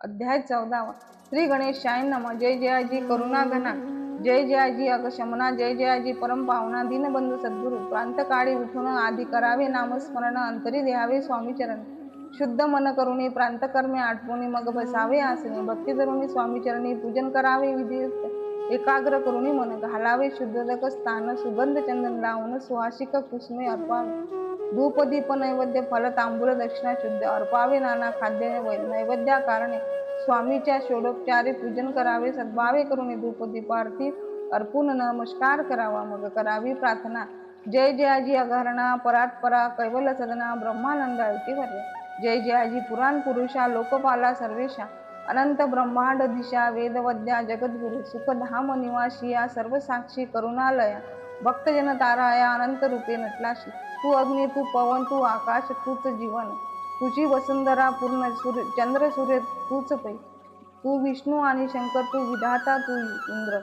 अध्याय 14 श्री गणेशाय नमः। जय जयाजी करुणा घना, जय जयाजी अगशमना, जय जयाजी परम पावना, दीनबंधू सद्गुरु। प्रांतकाळी उठून आधी करावे नामस्मरण, अंतरी द्यावे स्वामी चरण। शुद्ध मन करुणी प्रांतकर्मे आठवणी, मग बसावे आसने। भक्ती धरुणी स्वामी चरणी, पूजन करावे विधियुक्त। एकाग्र करुणी मन घालावे शुद्धोदक स्थान, सुगंध चंदन लावून सुवासिक कुसुमे अर्पावे। धूप दीप नैवेद्य फल तांबूल दक्षिणा शुद्ध अर्पावे, नाना खाद्य नैवेद्या कारणे स्वामीच्या षोडोपचारे पूजन करावे। सद्भावे करून धूप दीप आरती अर्पून नमस्कार करावा, मग करावी प्रार्थना। जय जयाजी अघरणा परात्परा कैवल्य सदना, ब्रह्मानंद ऐतिवर्य। जय जयाजी पुराण पुरुषा, लोकपाला सर्वेशा, अनंत ब्रह्मांड दिशा, वेदवद्या जगद्गुरु। सुखधाम निवासिया, सर्व साक्षी करुणालया, भक्तजन ताराया, अनंत रूपे नटलाशी। तू अग्नी, तू पवन, तू आकाश, तूच जीवन। तुझी वसुंधरा पूर्ण, चंद्र सूर्य तूच पै। तू विष्णू आणि शंकर, तू विधाता, तू इंद्र।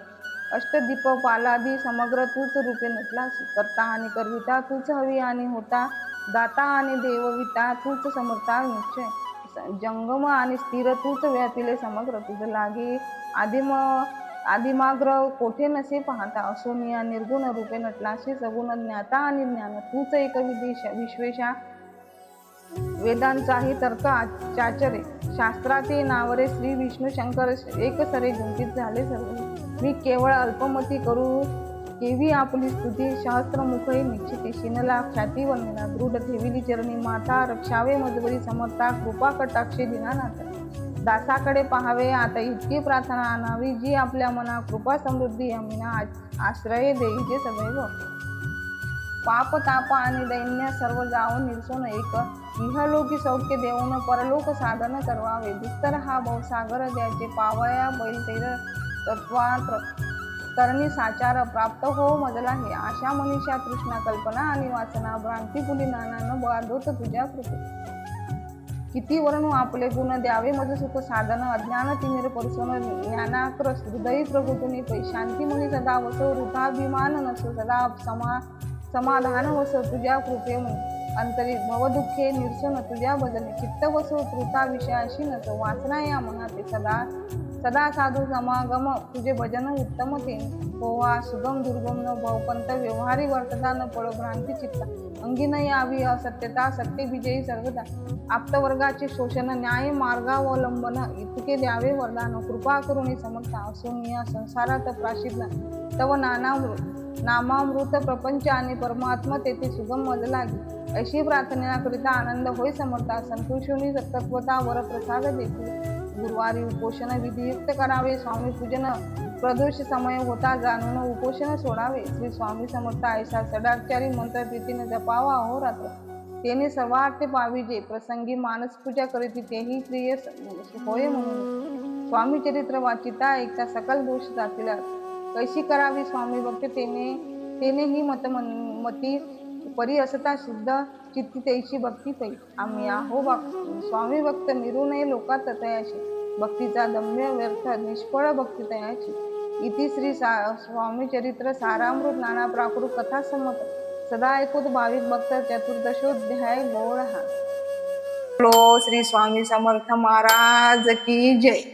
अष्टदीप पालादी समग्र तूच रूपे नटलासी। करता आणि करविता तूच हवी आणि होता, दाता आणि देवविता तूच समर्था निश्चय। जंगम आणि स्थिर तूच व्यापिले समग्र, तुझ लागे आदिमाग्र कोठे नसे पाहता। असोनिया निर्गुण रूपे नटलाशी, सगुण ज्ञाता आणि ज्ञान तूच एक विश्वेशा। वेदांचाही तर्क चाचरे, शास्त्राचे नावरे श्री विष्णू शंकर एक सरे गुंफित झाले सर्व। मी केवळ अल्पमती करू केवी आपली स्तुती, सहस्त्रमुखही निश्चिती। शिनला ख्याती वर्णिला, दृढ ठेविली चरणी माता, रक्षावे मजबरी समर्था, कृपा कटाक्षे दीनानाथ। दासाकडे पाहावे आता इतकी प्रार्थना आणावी, जी आपल्या मना कृपा समृद्धी अमीना आश्रय देईचे सदैव। पाप ताप आणि दैन्य सर्व जाऊन निरसोन एक, इहलोकी सौख्य देऊन परलोक साधन करवावे। दुस्तर हा भवसागर द्याचे पावया, बैलतेर तत्वात्र तरणी साचार प्राप्त हो मजला हे। आशा मनीषा तृष्णा कल्पना आणि वासना, भ्रांती फुली नाना न बाधोत तुझ्या कृपे। किती वर्णू आपले गुण द्यावे मज सुख साधन, अज्ञान तिमिर परसोन ज्ञानाक्र हृदयी प्रभुतुनी पै। शांती मुनी सदा वसो, वृथाभिमान नसो, सदा समाधान वसो तुझ्या कृपेमुळे। अंतरी भवदुःखे निरसन तुझ्या बदले, चित्त वसो तृता विषयाशी नसो। वासना या मनाते सदा साधू समागम, तुझे भजन उत्तम ते। पोहा सुगम दुर्गम न भवपंत, व्यवहारी वर्तता न पळ भ्रांती चित्ता। अंगी न यावी असत्यता, सत्य विजयी सर्वदा। आप्तवर्गाचे शोषण, न्याय मार्गावलंबन, इतके द्यावे वरदान। कृपा करुणी समर्था, असून या संसारात प्राशिद्ध तव नामामृत प्रपंच आणि परमात्मा तेथे सुगम मज लागे। अशी प्रार्थनेकरिता आनंद होय समर्था, संतोषुनी तत्वता वर प्रसाद देखील। गुरुवारी उपोषण विधियुक्त करावे, स्वामी पूजन प्रदोष समय होता जाणून उपोषण सोडावे। श्री स्वामी समर्थ ऐसा सदाचारी मंत्र प्रीतीने जपावा अहोरात्र, तेने सर्वार्थे पाविजे। प्रसंगी मानस पूजा करीती तेही प्रिय होय म्हणून। स्वामी चरित्र वाचिता ऐकता सकल दोष जातील। कैशी करावी स्वामी भक्ती, तेने ही मती परी असता शुद्ध चित्ती तैशी भक्ती पै। आम्ही आहो स्वामी भक्त, मिरू नये लोकात तयाशी। भक्तीचा दम्य व्यर्थ निष्फळ भक्ती तयाची। इति श्री स्वामी चरित्र सारामृत नाना प्राकृत कथा समत, सदा ऐकूत भाविक भक्त। चतुर्दशोध्याय गौड हा। श्री स्वामी समर्थ महाराज की जय।